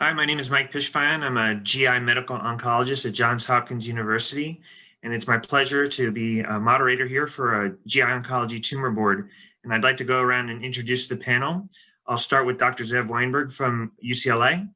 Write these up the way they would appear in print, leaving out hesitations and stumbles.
Hi, my name is Mike Pishfine. I'm a GI medical oncologist at Johns Hopkins University, and it's my pleasure to be a moderator here for a GI oncology tumor board. And I'd like to go around and introduce the panel. I'll start with Dr. Zev Weinberg from UCLA.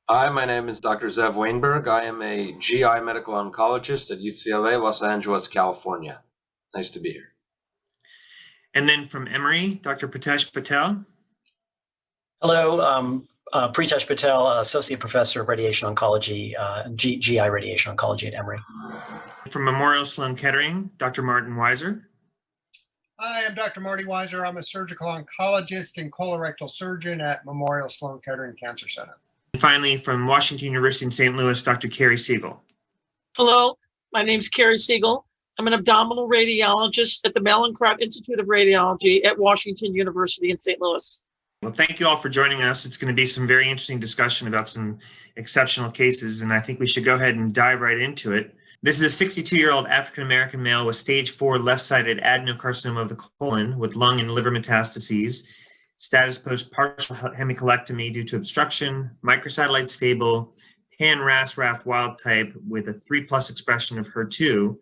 Hi, my name is Dr. Zev Weinberg. I am a GI medical oncologist at UCLA, Los Angeles, California. Nice to be here. And then from Emory, Dr. Pritesh Patel. Hello, Pritesh Patel, Associate Professor of Radiation Oncology, GI Radiation Oncology at Emory. From Memorial Sloan Kettering, Dr. Martin Weiser. Hi, I'm Dr. Marty Weiser. I'm a surgical oncologist and colorectal surgeon at Memorial Sloan Kettering Cancer Center. And finally, from Washington University in St. Louis, Dr. Carrie Siegel. Hello, my name is Carrie Siegel. I'm an abdominal radiologist at the Mallinckrodt Institute of Radiology at Washington University in St. Louis. Well, thank you all for joining us. It's going to be some very interesting discussion about some exceptional cases, and I think we should go ahead and dive right into it. This is a 62-year-old African-American male with stage 4 left-sided adenocarcinoma of the colon with lung and liver metastases. Status post partial hemicolectomy due to obstruction, microsatellite stable, pan-RAS-RAF wild type with a 3+ expression of HER2,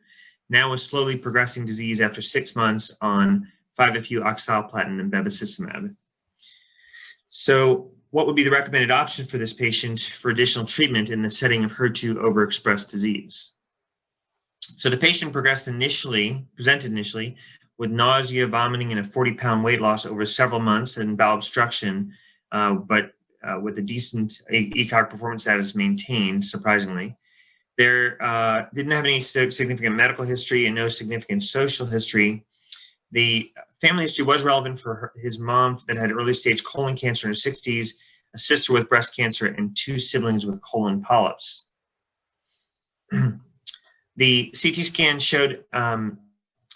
now with slowly progressing disease after 6 months on 5-FU oxaliplatin and bevacizumab. So what would be the recommended option for this patient for additional treatment in the setting of HER2 overexpressed disease? So the patient presented initially with nausea, vomiting, and a 40-pound weight loss over several months and bowel obstruction, but with a decent ECOG performance status maintained, surprisingly. There didn't have any significant medical history and no significant social history. The family history was relevant for his mom that had early stage colon cancer in her 60s, a sister with breast cancer, and 2 siblings with colon polyps. The CT scan showed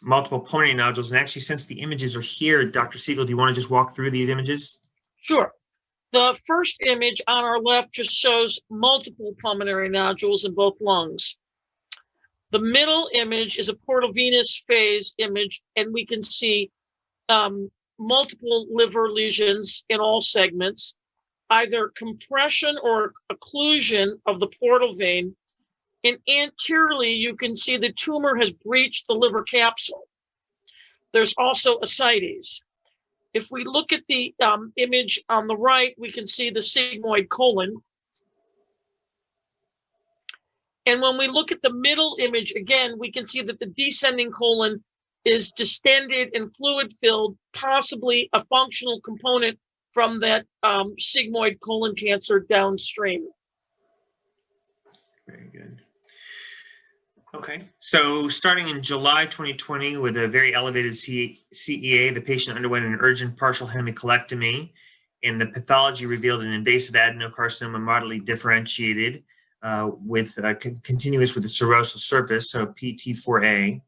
multiple pulmonary nodules, and actually, since the images are here, Dr. Siegel, do you want to just walk through these images? Sure. The first image on our left just shows multiple pulmonary nodules in both lungs. The middle image is a portovenous phase image, and we can see multiple liver lesions in all segments, either compression or occlusion of the portal vein. And anteriorly, you can see the tumor has breached the liver capsule. There's also ascites. If we look at the image on the right, we can see the sigmoid colon. And when we look at the middle image again, we can see that the descending colon is distended and fluid-filled, possibly a functional component from that sigmoid colon cancer downstream. Very good. Okay, so starting in July 2020 with a very elevated CEA, the patient underwent an urgent partial hemicolectomy, and the pathology revealed an invasive adenocarcinoma moderately differentiated continuous with a serosal surface, so PT4A.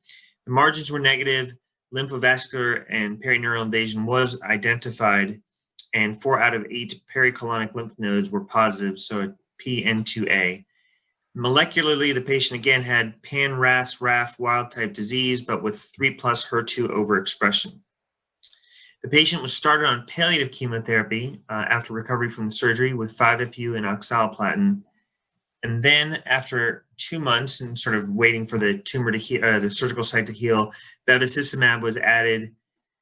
The margins were negative, lymphovascular and perineural invasion was identified, and 4 out of 8 pericolonic lymph nodes were positive, so PN2A. Molecularly, the patient again had pan-RAS-RAF wild-type disease, but with 3+ HER2 overexpression. The patient was started on palliative chemotherapy after recovery from the surgery with 5-FU and oxaliplatin. And then after 2 months and sort of waiting for the tumor to heal, the surgical site to heal, bevacizumab was added,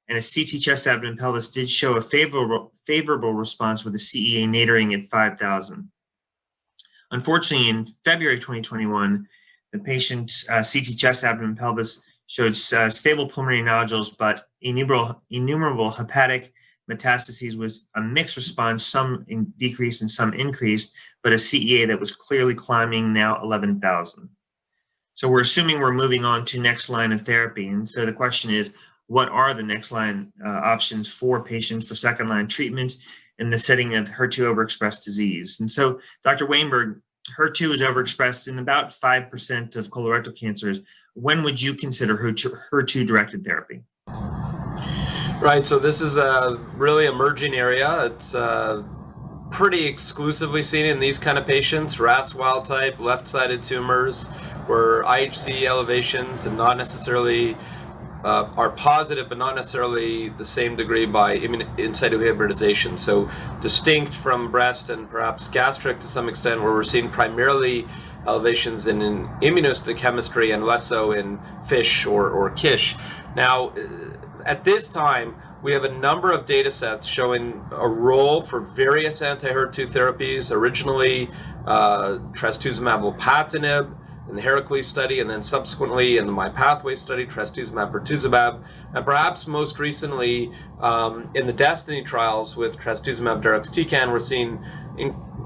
and a CT chest abdomen pelvis did show a favorable response with a CEA natering at 5,000. Unfortunately, in February 2021, the patient's CT chest abdomen pelvis showed stable pulmonary nodules, but innumerable hepatic metastases was a mixed response, some decreased and some increased, but a CEA that was clearly climbing, now 11,000. So we're assuming we're moving on to next line of therapy. And so the question is, what are the next line options for patients for second line treatment in the setting of HER2 overexpressed disease? And so, Dr. Weinberg, HER2 is overexpressed in about 5% of colorectal cancers. When would you consider HER2-directed therapy? Right, so this is a really emerging area. It's pretty exclusively seen in these kind of patients, RAS wild type, left-sided tumors, where IHC elevations and not necessarily are positive, but not necessarily the same degree by in situ hybridization. So distinct from breast and perhaps gastric to some extent, where we're seeing primarily elevations in immunohistochemistry and less so in FISH or KISH. Now, at this time, we have a number of data sets showing a role for various anti-HER2 therapies, originally trastuzumab velpatinib in the Heracles study, and then subsequently in the MyPathway study, trastuzumab pertuzumab, and perhaps most recently in the Destiny trials with trastuzumab deruxtecan, we're seeing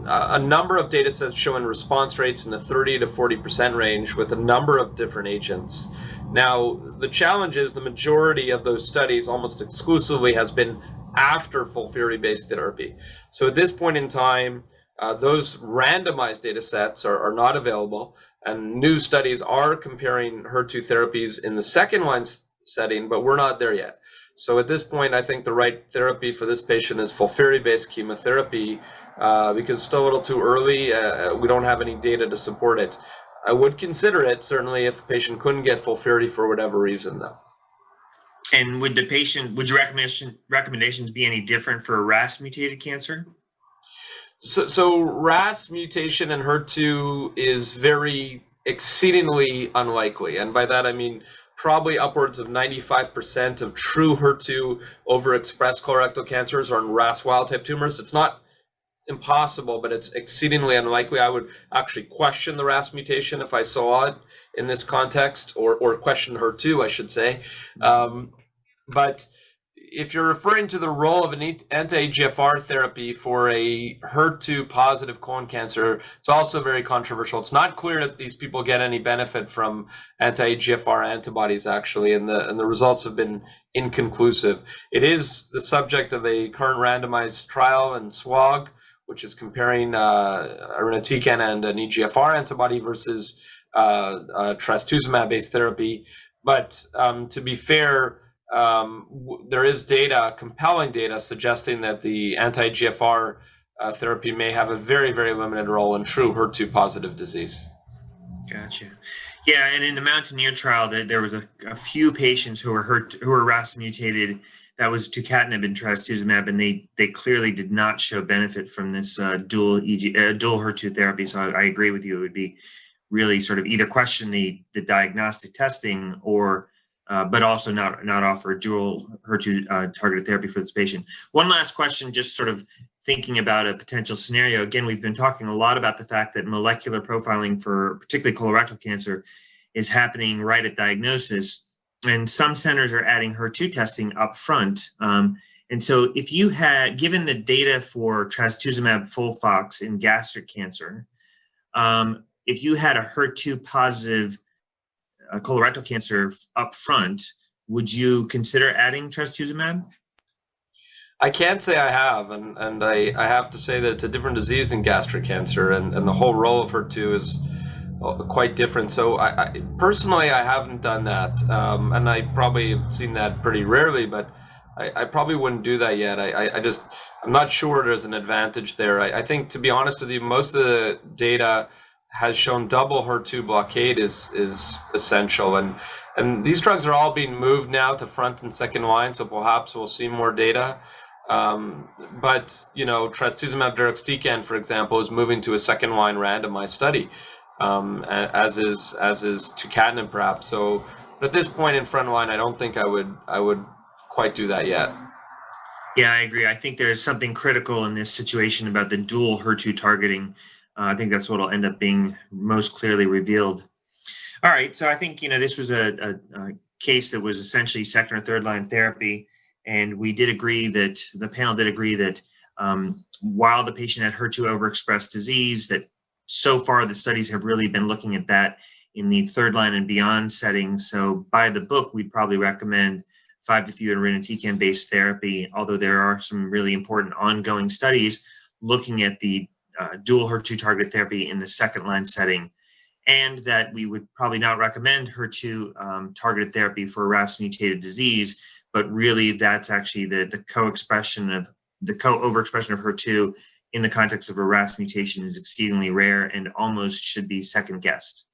a number of data sets showing response rates in the 30 to 40% range with a number of different agents. Now, the challenge is the majority of those studies almost exclusively has been after FOLFIRI-based therapy. So at this point in time, those randomized data sets are not available, and new studies are comparing HER2 therapies in the second-line setting, but we're not there yet. So at this point, I think the right therapy for this patient is FOLFIRI-based chemotherapy, because it's still a little too early. We don't have any data to support it. I would consider it, certainly, if the patient couldn't get FOLFIRI for whatever reason, though. And would your recommendations be any different for a RAS mutated cancer? So RAS mutation in HER2 is very exceedingly unlikely. And by that, I mean probably upwards of 95% of true HER2 overexpressed colorectal cancers are in RAS wild type tumors. It's not impossible, but it's exceedingly unlikely. I would actually question the RAS mutation if I saw it in this context, or question HER2, I should say. But if you're referring to the role of an anti-EGFR therapy for a HER2 positive colon cancer, it's also very controversial. It's not clear that these people get any benefit from anti-EGFR antibodies, actually, and the results have been inconclusive. It is the subject of a current randomized trial in SWOG, which is comparing irinotecan and an EGFR antibody versus trastuzumab-based therapy. But to be fair, there is data, compelling data, suggesting that the anti-EGFR therapy may have a very, very limited role in true HER2 positive disease. Gotcha. Yeah, and in the Mountaineer trial, there was a few patients who were RAS mutated. That was tucatinib and trastuzumab, and they clearly did not show benefit from this dual HER2 therapy. So I agree with you. It would be really sort of either question the diagnostic testing, or but also not offer dual HER2 targeted therapy for this patient. One last question, just sort of thinking about a potential scenario. Again, we've been talking a lot about the fact that molecular profiling for particularly colorectal cancer is happening right at diagnosis, and some centers are adding HER2 testing up front. And so if you had, given the data for trastuzumab FOLFOX in gastric cancer, if you had a HER2 positive colorectal cancer up front, would you consider adding trastuzumab? I can't say I have, and I have to say that it's a different disease than gastric cancer, and the whole role of HER2 is quite different. So I personally, I haven't done that, and I probably have seen that pretty rarely, but I probably wouldn't do that yet. I'm not sure there's an advantage there. I think, to be honest with you, most of the data has shown double HER2 blockade is essential, and these drugs are all being moved now to front and second line, so perhaps we'll see more data. But you know, trastuzumab deruxtecan, for example, is moving to a second line randomized study, as is tucatinib perhaps. So, but at this point in front line, I don't think I would quite do that yet. Yeah, I agree. I think there's something critical in this situation about the dual HER2 targeting. I think that's what will end up being most clearly revealed. All right, so I think, you know, this was a case that was essentially second or third line therapy, and we did agree that the panel did agree that while the patient had HER2 overexpressed disease, that so far the studies have really been looking at that in the third line and beyond setting. So by the book, we'd probably recommend 5-FU and irinotecan based therapy, although there are some really important ongoing studies looking at the dual HER2 targeted therapy in the second line setting, and that we would probably not recommend HER2 targeted therapy for RAS mutated disease, but really that's actually the co-overexpression of HER2 in the context of a RAS mutation is exceedingly rare and almost should be second guessed.